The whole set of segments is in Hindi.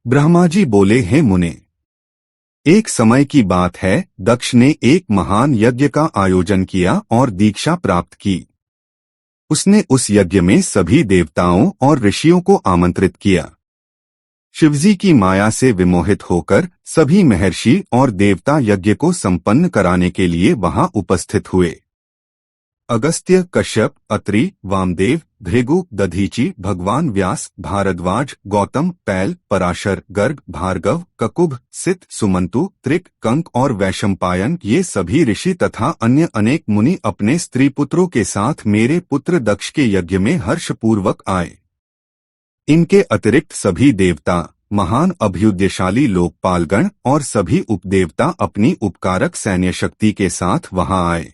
ब्रह्मा जी बोले, हे मुने, एक समय की बात है, दक्ष ने एक महान यज्ञ का आयोजन किया और दीक्षा प्राप्त की। उसने उस यज्ञ में सभी देवताओं और ऋषियों को आमंत्रित किया। शिवजी की माया से विमोहित होकर सभी महर्षि और देवता यज्ञ को संपन्न कराने के लिए वहां उपस्थित हुए। अगस्त्य, कश्यप, अत्रि, वामदेव, भृगु, दधीचि, भगवान व्यास, भारद्वाज, गौतम, पैल, पराशर, गर्ग, भार्गव, ककुभ, सित, सुमंतु, त्रिक, कंक और वैशंपायन, ये सभी ऋषि तथा अन्य अनेक मुनि अपने स्त्री पुत्रों के साथ मेरे पुत्र दक्ष के यज्ञ में हर्षपूर्वक आए। इनके अतिरिक्त सभी देवता, महान अभ्युदयशाली लोकपालगण और सभी उपदेवता अपनी उपकारक सैन्य शक्ति के साथ वहां आए।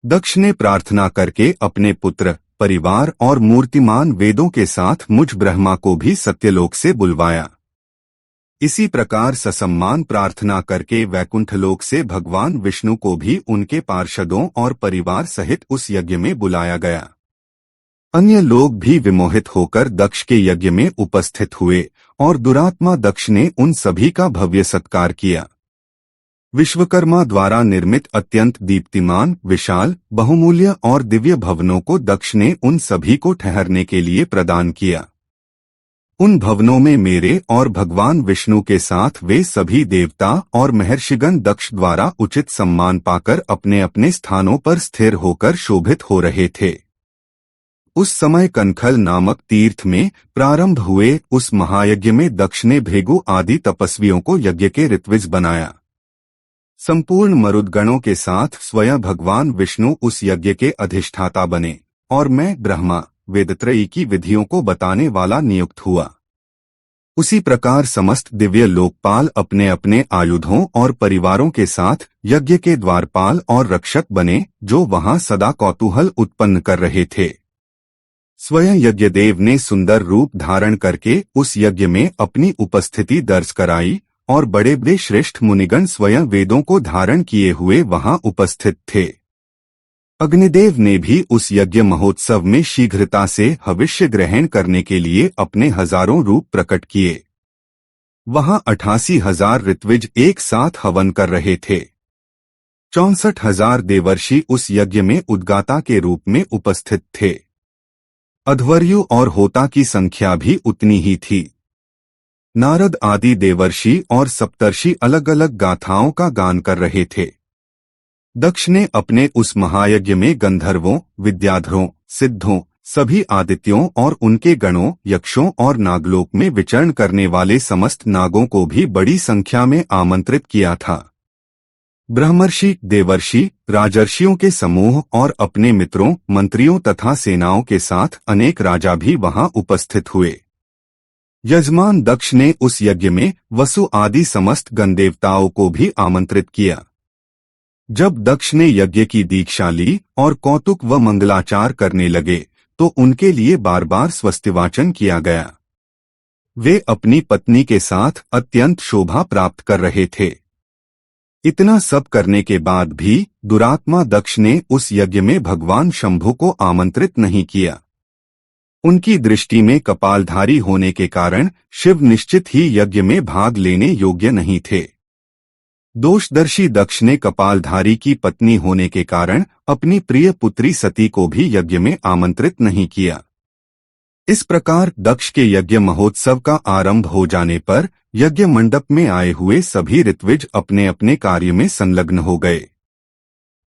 दक्ष ने प्रार्थना करके अपने पुत्र, परिवार और मूर्तिमान वेदों के साथ मुझ ब्रह्मा को भी सत्यलोक से बुलवाया। इसी प्रकार ससम्मान प्रार्थना करके वैकुंठलोक से भगवान विष्णु को भी उनके पार्षदों और परिवार सहित उस यज्ञ में बुलाया गया। अन्य लोग भी विमोहित होकर दक्ष के यज्ञ में उपस्थित हुए और दुरात्मा दक्ष ने उन सभी का भव्य सत्कार किया। विश्वकर्मा द्वारा निर्मित अत्यंत दीप्तिमान, विशाल, बहुमूल्य और दिव्य भवनों को दक्ष ने उन सभी को ठहरने के लिए प्रदान किया। उन भवनों में मेरे और भगवान विष्णु के साथ वे सभी देवता और महर्षिगण दक्ष द्वारा उचित सम्मान पाकर अपने अपने स्थानों पर स्थिर होकर शोभित हो रहे थे। उस समय कनखल नामक तीर्थ में प्रारंभ हुए उस महायज्ञ में दक्ष ने भृगु आदि तपस्वियों को यज्ञ के ऋत्विज बनाया। संपूर्ण मरुदगणों के साथ स्वयं भगवान विष्णु उस यज्ञ के अधिष्ठाता बने और मैं ब्रह्मा वेदत्रयी की विधियों को बताने वाला नियुक्त हुआ। उसी प्रकार समस्त दिव्य लोकपाल अपने अपने आयुधों और परिवारों के साथ यज्ञ के द्वारपाल और रक्षक बने, जो वहां सदा कौतूहल उत्पन्न कर रहे थे। स्वयं यज्ञदेव ने सुंदर रूप धारण करके उस यज्ञ में अपनी उपस्थिति दर्ज कराई और बड़े बड़े श्रेष्ठ मुनिगण स्वयं वेदों को धारण किए हुए वहां उपस्थित थे। अग्निदेव ने भी उस यज्ञ महोत्सव में शीघ्रता से हविष्य ग्रहण करने के लिए अपने हजारों रूप प्रकट किए। वहां 88,000 ऋत्विज एक साथ हवन कर रहे थे। 64,000 देवर्षि उस यज्ञ में उद्गाता के रूप में उपस्थित थे। अध्वर्यु और होता की संख्या भी उतनी ही थी। नारद आदि देवर्षि और सप्तर्षि अलग अलग गाथाओं का गान कर रहे थे। दक्ष ने अपने उस महायज्ञ में गंधर्वों, विद्याधरों, सिद्धों, सभी आदित्यों और उनके गणों, यक्षों और नागलोक में विचरण करने वाले समस्त नागों को भी बड़ी संख्या में आमंत्रित किया था। ब्रह्मर्षि, देवर्षि, राजर्षियों के समूह और अपने मित्रों, मंत्रियों तथा सेनाओं के साथ अनेक राजा भी वहां उपस्थित हुए। यजमान दक्ष ने उस यज्ञ में वसु आदि समस्त गणदेवताओं को भी आमंत्रित किया। जब दक्ष ने यज्ञ की दीक्षा ली और कौतुक व मंगलाचार करने लगे तो उनके लिए बार बार स्वस्तिवाचन किया गया। वे अपनी पत्नी के साथ अत्यंत शोभा प्राप्त कर रहे थे। इतना सब करने के बाद भी दुरात्मा दक्ष ने उस यज्ञ में भगवान शंभु को आमंत्रित नहीं किया। उनकी दृष्टि में कपालधारी होने के कारण शिव निश्चित ही यज्ञ में भाग लेने योग्य नहीं थे। दोषदर्शी दक्ष ने कपालधारी की पत्नी होने के कारण अपनी प्रिय पुत्री सती को भी यज्ञ में आमंत्रित नहीं किया। इस प्रकार दक्ष के यज्ञ महोत्सव का आरंभ हो जाने पर यज्ञ मंडप में आए हुए सभी ऋत्विज अपने अपने कार्य में संलग्न हो गए।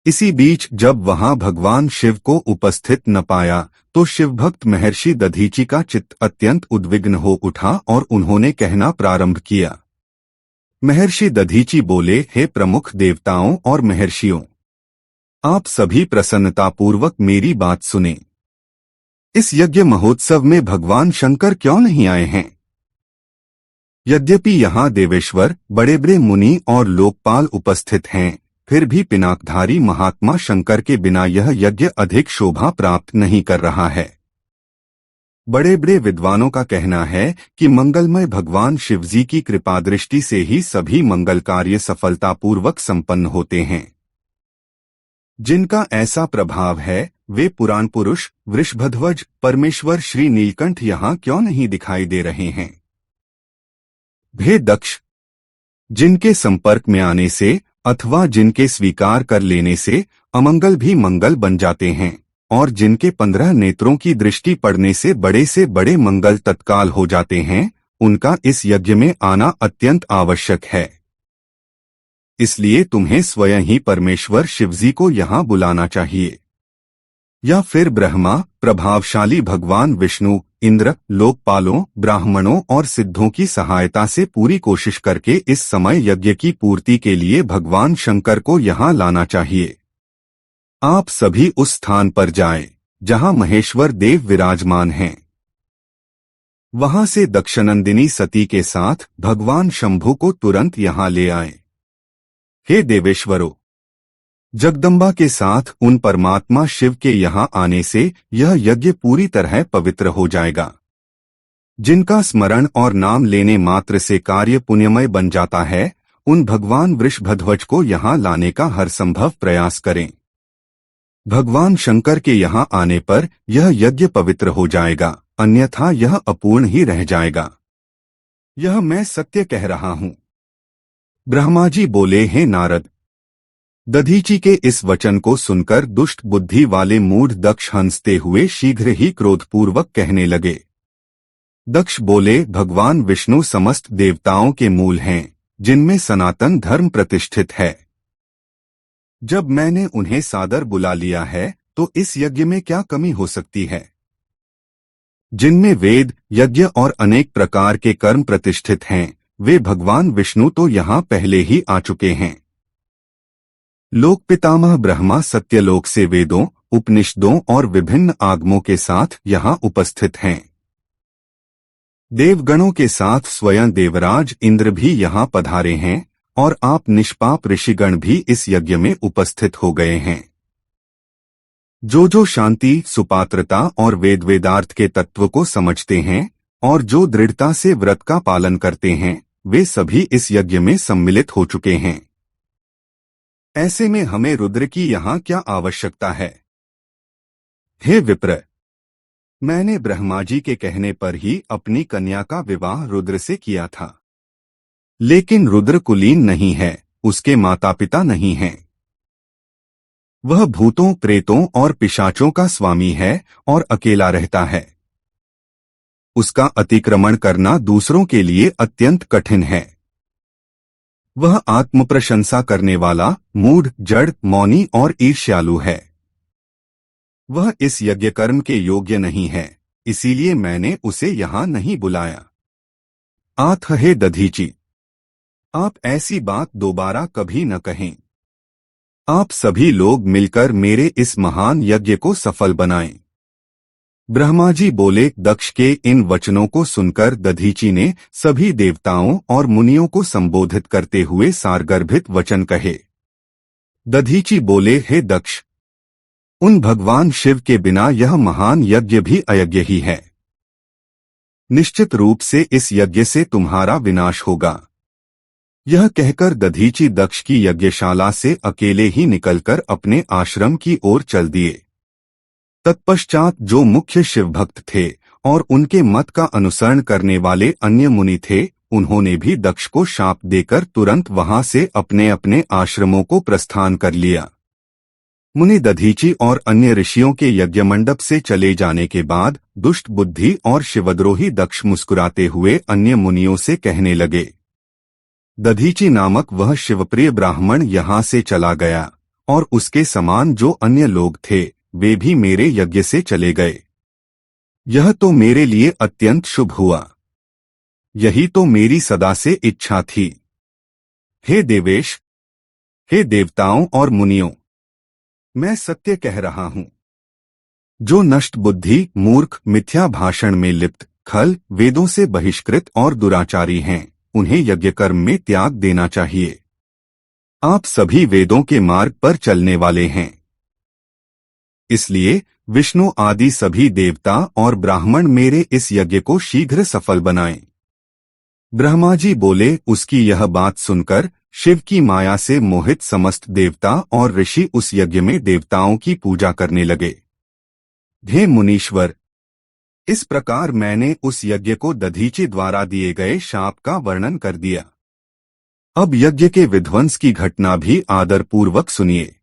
इसी बीच जब वहां भगवान शिव को उपस्थित न पाया तो शिवभक्त महर्षि दधीचि का चित्त अत्यंत उद्विग्न हो उठा और उन्होंने कहना प्रारंभ किया। महर्षि दधीचि बोले, हे प्रमुख देवताओं और महर्षियों, आप सभी प्रसन्नतापूर्वक मेरी बात सुने। इस यज्ञ महोत्सव में भगवान शंकर क्यों नहीं आए हैं? यद्यपि यहाँ देवेश्वर, बड़े बड़े मुनि और लोकपाल उपस्थित हैं, फिर भी पिनाकधारी महात्मा शंकर के बिना यह यज्ञ अधिक शोभा प्राप्त नहीं कर रहा है। बड़े बड़े विद्वानों का कहना है कि मंगलमय भगवान शिवजी की कृपा दृष्टि से ही सभी मंगल कार्य सफलतापूर्वक संपन्न होते हैं। जिनका ऐसा प्रभाव है वे पुराण पुरुष, वृषभध्वज, परमेश्वर श्री नीलकंठ यहाँ क्यों नहीं दिखाई दे रहे हैं? हे दक्ष, जिनके संपर्क में आने से अथवा जिनके स्वीकार कर लेने से अमंगल भी मंगल बन जाते हैं और जिनके 15 नेत्रों की दृष्टि पड़ने से बड़े मंगल तत्काल हो जाते हैं, उनका इस यज्ञ में आना अत्यंत आवश्यक है। इसलिए तुम्हें स्वयं ही परमेश्वर शिवजी को यहाँ बुलाना चाहिए, या फिर ब्रह्मा, प्रभावशाली भगवान विष्णु, इंद्र, लोकपालों, ब्राह्मणों और सिद्धों की सहायता से पूरी कोशिश करके इस समय यज्ञ की पूर्ति के लिए भगवान शंकर को यहाँ लाना चाहिए। आप सभी उस स्थान पर जाएं, जहाँ महेश्वर देव विराजमान हैं। वहां से दक्षनंदिनी सती के साथ भगवान शंभु को तुरंत यहाँ ले आएं। हे देवेश्वरों, जगदम्बा के साथ उन परमात्मा शिव के यहाँ आने से यह यज्ञ पूरी तरह पवित्र हो जाएगा। जिनका स्मरण और नाम लेने मात्र से कार्य पुण्यमय बन जाता है, उन भगवान वृषभध्वज को यहाँ लाने का हर संभव प्रयास करें। भगवान शंकर के यहाँ आने पर यह यज्ञ पवित्र हो जाएगा, अन्यथा यह अपूर्ण ही रह जाएगा। यह मैं सत्य कह रहा हूँ। ब्रह्मा जी बोले, हे नारद, दधीची के इस वचन को सुनकर दुष्ट बुद्धि वाले मूढ़ दक्ष हंसते हुए शीघ्र ही क्रोधपूर्वक कहने लगे। दक्ष बोले, भगवान विष्णु समस्त देवताओं के मूल हैं, जिनमें सनातन धर्म प्रतिष्ठित है। जब मैंने उन्हें सादर बुला लिया है, तो इस यज्ञ में क्या कमी हो सकती है? जिनमें वेद, यज्ञ और अनेक प्रकार के कर्म प्रतिष्ठित हैं, वे भगवान विष्णु तो यहाँ पहले ही आ चुके हैं। लोक पितामह ब्रह्मा सत्यलोक से वेदों, उपनिषदों और विभिन्न आगमों के साथ यहाँ उपस्थित हैं। देवगणों के साथ स्वयं देवराज इंद्र भी यहाँ पधारे हैं और आप निष्पाप ऋषिगण भी इस यज्ञ में उपस्थित हो गए हैं। जो शांति, सुपात्रता और वेदार्थ के तत्व को समझते हैं और जो दृढ़ता से व्रत का पालन करते हैं, वे सभी इस यज्ञ में सम्मिलित हो चुके हैं। ऐसे में हमें रुद्र की यहाँ क्या आवश्यकता है? हे विप्र, मैंने ब्रह्मा जी के कहने पर ही अपनी कन्या का विवाह रुद्र से किया था। लेकिन रुद्र कुलीन नहीं है, उसके माता पिता नहीं हैं। वह भूतों, प्रेतों और पिशाचों का स्वामी है और अकेला रहता है। उसका अतिक्रमण करना दूसरों के लिए अत्यंत कठिन है। वह आत्मप्रशंसा करने वाला, मूढ़, जड़, मौनी और ईर्ष्यालु है। वह इस यज्ञ कर्म के योग्य नहीं है, इसीलिए मैंने उसे यहाँ नहीं बुलाया। आथ हे दधीची, आप ऐसी बात दोबारा कभी न कहें। आप सभी लोग मिलकर मेरे इस महान यज्ञ को सफल बनाएं। ब्रह्मा जी बोले। दक्ष के इन वचनों को सुनकर दधीची ने सभी देवताओं और मुनियों को संबोधित करते हुए सारगर्भित वचन कहे। दधीची बोले, हे दक्ष, उन भगवान शिव के बिना यह महान यज्ञ भी अयज्ञ ही है। निश्चित रूप से इस यज्ञ से तुम्हारा विनाश होगा। यह कहकर दधीची दक्ष की यज्ञशाला से अकेले ही निकलकर अपने आश्रम की ओर चल दिए। तत्पश्चात जो मुख्य शिव भक्त थे और उनके मत का अनुसरण करने वाले अन्य मुनि थे, उन्होंने भी दक्ष को शाप देकर तुरंत वहां से अपने अपने आश्रमों को प्रस्थान कर लिया। मुनि दधीची और अन्य ऋषियों के यज्ञमंडप से चले जाने के बाद दुष्ट बुद्धि और शिवद्रोही दक्ष मुस्कुराते हुए अन्य मुनियों से कहने लगे, दधीची नामक वह शिवप्रिय ब्राह्मण यहाँ से चला गया और उसके समान जो अन्य लोग थे वे भी मेरे यज्ञ से चले गए। यह तो मेरे लिए अत्यंत शुभ हुआ। यही तो मेरी सदा से इच्छा थी। हे देवेश, हे देवताओं और मुनियों, मैं सत्य कह रहा हूँ। जो नष्ट बुद्धि, मूर्ख, मिथ्या भाषण में लिप्त, खल, वेदों से बहिष्कृत और दुराचारी हैं, उन्हें यज्ञ कर्म में त्याग देना चाहिए। आप सभी वेदों के मार्ग पर चलने वाले हैं। इसलिए विष्णु आदि सभी देवता और ब्राह्मण मेरे इस यज्ञ को शीघ्र सफल बनाएं। ब्रह्मा जी बोले। उसकी यह बात सुनकर शिव की माया से मोहित समस्त देवता और ऋषि उस यज्ञ में देवताओं की पूजा करने लगे। हे मुनीश्वर, इस प्रकार मैंने उस यज्ञ को दधीचि द्वारा दिए गए शाप का वर्णन कर दिया। अब यज्ञ के विध्वंस की घटना भी आदरपूर्वक सुनिए।